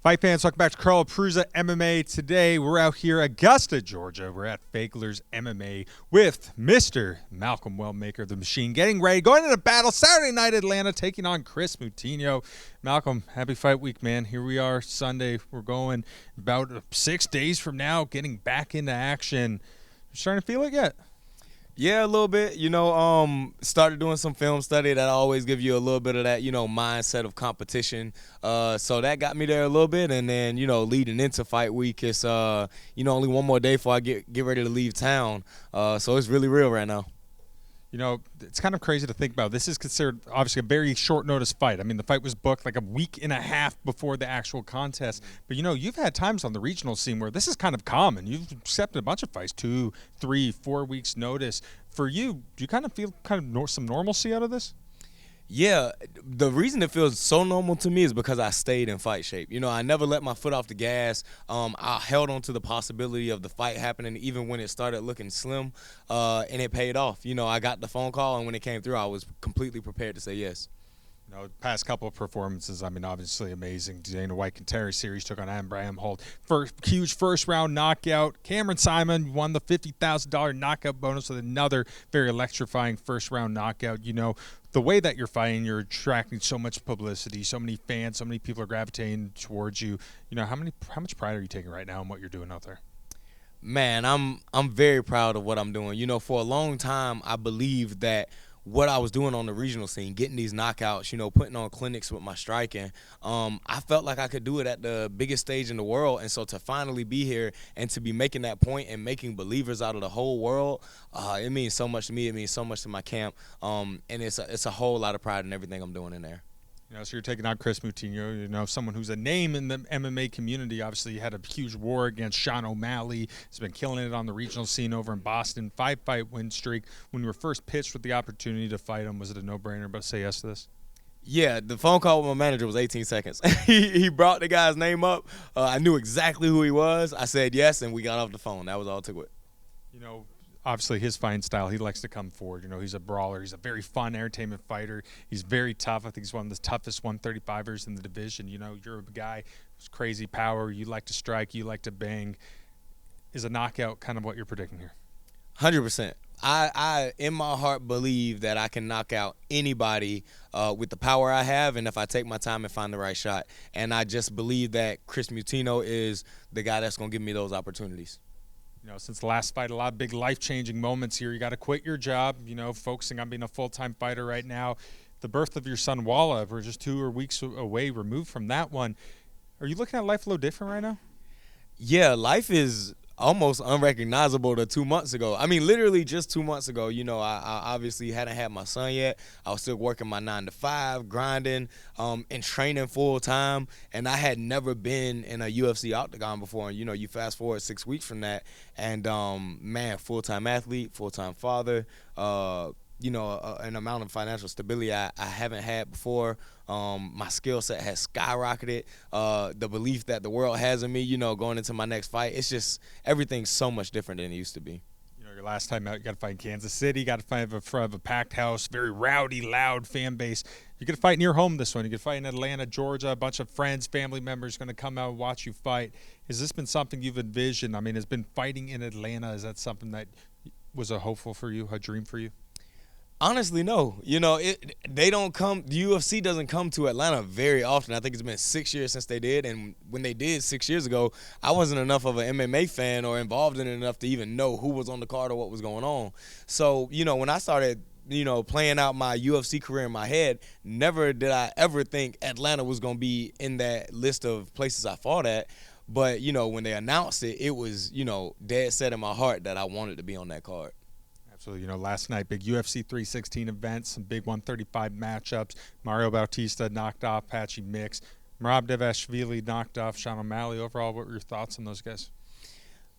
Fight fans, welcome back to Carl Prusa MMA. Today, we're out here, Augusta, Georgia. We're at Fagler's MMA with Mr. Malcolm Wellmaker, the Machine, getting ready, going into battle Saturday night, Atlanta, taking on Kris Moutinho. Malcolm, happy fight week, man. Here we are, Sunday. We're going about 6 days from now, getting back into action. You starting to feel it yet? Yeah, a little bit. Started doing some film study that always give you a little bit of that, mindset of competition. So that got me there a little bit. And then, leading into fight week, it's, only one more day before I get ready to leave town. So it's really real right now. It's kind of crazy to think about. This is considered, obviously, a very short notice fight. I mean, the fight was booked like a week and a half before the actual contest. But, you've had times on the regional scene where this is kind of common. You've accepted a bunch of fights, 2, 3, 4 weeks notice. For you, do you kind of feel some normalcy out of this? Yeah, the reason it feels so normal to me is because I stayed in fight shape. I never let my foot off the gas. I held on to the possibility of the fight happening even when it started looking slim, and it paid off. I got the phone call, and when it came through, I was completely prepared to say yes. Past couple of performances, obviously amazing. Dana White Contreras series took on Abraham Holt. Huge first-round knockout. Cameron Simon won the $50,000 knockout bonus with another very electrifying first-round knockout. The way that you're fighting, you're attracting so much publicity, so many fans, so many people are gravitating towards you. How much pride are you taking right now in what you're doing out there? Man, I'm very proud of what I'm doing. For a long time, I believed that what I was doing on the regional scene, getting these knockouts, putting on clinics with my striking, I felt like I could do it at the biggest stage in the world. And so to finally be here and to be making that point and making believers out of the whole world, it means so much to me. It means so much to my camp. And it's a whole lot of pride in everything I'm doing in there. So you're taking on Kris Moutinho, someone who's a name in the MMA community. Obviously, you had a huge war against Sean O'Malley. He's been killing it on the regional scene over in Boston. 5-fight win streak. When you were first pitched with the opportunity to fight him, was it a no-brainer but say yes to this? Yeah, the phone call with my manager was 18 seconds. He brought the guy's name up. I knew exactly who he was. I said yes, and we got off the phone. That was all it took. Obviously, his fighting style, he likes to come forward. He's a brawler. He's a very fun entertainment fighter. He's very tough. I think he's one of the toughest 135ers in the division. You're a guy who's crazy power. You like to strike. You like to bang. Is a knockout kind of what you're predicting here? 100%. I in my heart, believe that I can knock out anybody with the power I have and if I take my time and find the right shot. And I just believe that Kris Moutinho is the guy that's going to give me those opportunities. Since the last fight, a lot of big life-changing moments here. You got to quit your job, focusing on being a full-time fighter right now. The birth of your son, Walla, we're just 2 weeks away removed from that one. Are you looking at life a little different right now? Yeah, life is almost unrecognizable to 2 months ago. Literally just 2 months ago, I obviously hadn't had my son yet. I was still working my 9-to-5, grinding, and training full time. And I had never been in a UFC octagon before. And, you fast forward 6 weeks from that. And, man, full-time athlete, full-time father, an amount of financial stability I haven't had before. My skill set has skyrocketed. The belief that the world has in me, going into my next fight, it's just everything's so much different than it used to be. Your last time out, you got to fight in Kansas City. You got to fight in front of a packed house, very rowdy, loud fan base. You get to fight near home this one. You get to fight in Atlanta, Georgia. A bunch of friends, family members going to come out and watch you fight. Has this been something you've envisioned? Has been fighting in Atlanta, is that something that was a hopeful for you, a dream for you? Honestly, no. They don't come. The UFC doesn't come to Atlanta very often. I think it's been 6 years since they did, and when they did 6 years ago, I wasn't enough of an MMA fan or involved in it enough to even know who was on the card or what was going on. So, when I started, playing out my UFC career in my head, never did I ever think Atlanta was going to be in that list of places I fought at. But, when they announced it, it was, dead set in my heart that I wanted to be on that card. So, last night, big UFC 316 events, some big 135 matchups. Mario Bautista knocked off Patchy Mix. Merab Devashvili knocked off Sean O'Malley. Overall, what were your thoughts on those guys?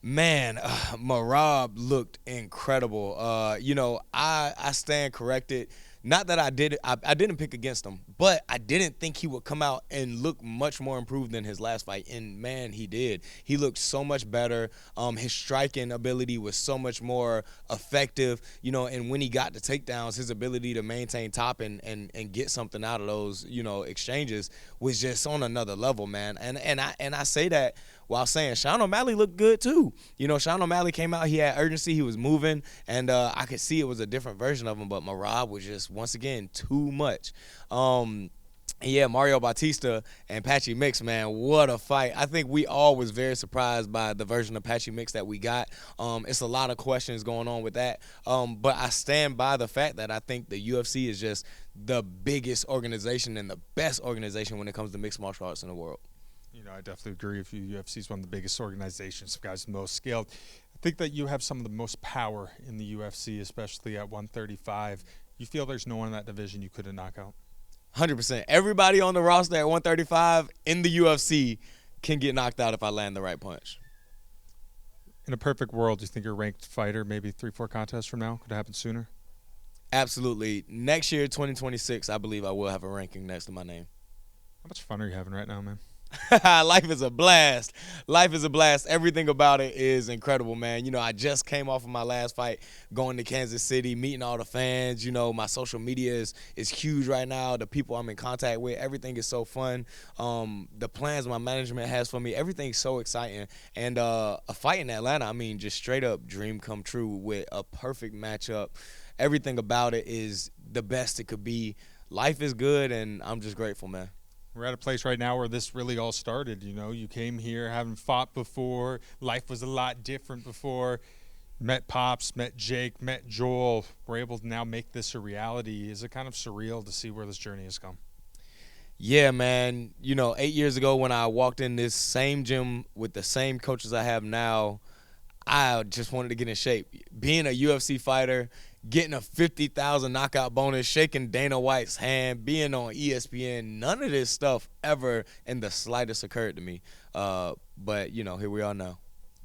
Man, Merab looked incredible. I stand corrected. not that I didn't pick against him, but I didn't think he would come out and look much more improved than his last fight. And man, he did. He looked so much better. His striking ability was so much more effective, you know, and when he got the takedowns, his ability to maintain top and get something out of those, you know, exchanges was just on another level, man. And I say that while saying Sean O'Malley looked good too. You know, Sean O'Malley came out, he had urgency, he was moving, and I could see it was a different version of him, but Merab was just, once again, too much. Yeah, Mario Bautista and Patchy Mix, man, what a fight. I think we all was very surprised by the version of Patchy Mix that we got. It's a lot of questions going on with that, but I stand by the fact that I think the UFC is just the biggest organization and the best organization when it comes to mixed martial arts in the world. You know, I definitely agree with you. UFC is one of the biggest organizations, guys, the most skilled. I think that you have some of the most power in the UFC, especially at 135. You feel there's no one in that division you couldn't knock out? 100%. Everybody on the roster at 135 in the UFC can get knocked out if I land the right punch. In a perfect world, do you think you're a ranked fighter maybe 3-4 contests from now? Could it happen sooner? Absolutely. Next year, 2026, I believe I will have a ranking next to my name. How much fun are you having right now, man? Life is a blast. Life is a blast. Everything about it is incredible, man. You know, I just came off of my last fight, going to Kansas City, meeting all the fans. You know, my social media is huge right now. The people I'm in contact with, everything is so fun. The plans my management has for me, everything's so exciting. And a fight in Atlanta, I mean, just straight up dream come true with a perfect matchup. Everything about it is the best it could be. Life is good, and I'm just grateful, man. We're at a place right now where this really all started. You know, you came here, haven't fought before. Life was a lot different before. Met Pops, met Jake, met Joel. We're able to now make this a reality. Is it kind of surreal to see where this journey has come? Yeah, man. You know, 8 years ago when I walked in this same gym with the same coaches I have now, I just wanted to get in shape. Being a UFC fighter, getting a 50,000 knockout bonus, shaking Dana White's hand, being on ESPN, none of this stuff ever in the slightest occurred to me. But, you know, here we are now.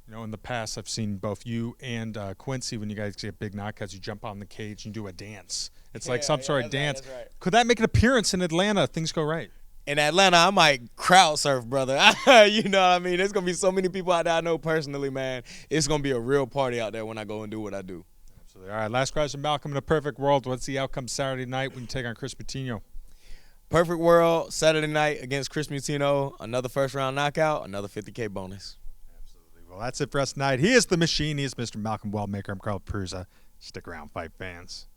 You know, in the past, I've seen both you and Quincy, when you guys get big knockouts, you jump on the cage and do a dance. It's like some sort of dance. Right. Could that make an appearance in Atlanta if things go right? In Atlanta, I might crowd surf, brother. You know what I mean? There's going to be so many people out there I know personally, man. It's going to be a real party out there when I go and do what I do. Absolutely. All right, last question, Malcolm. In a perfect world, what's the outcome Saturday night when you take on Kris Moutinho? Perfect world, Saturday night against Kris Moutinho, another first-round knockout, another $50K bonus. Absolutely. Well, that's it for us tonight. He is the machine. He is Mr. Malcolm Wellmaker. I'm Carl Prusa. Stick around, fight fans.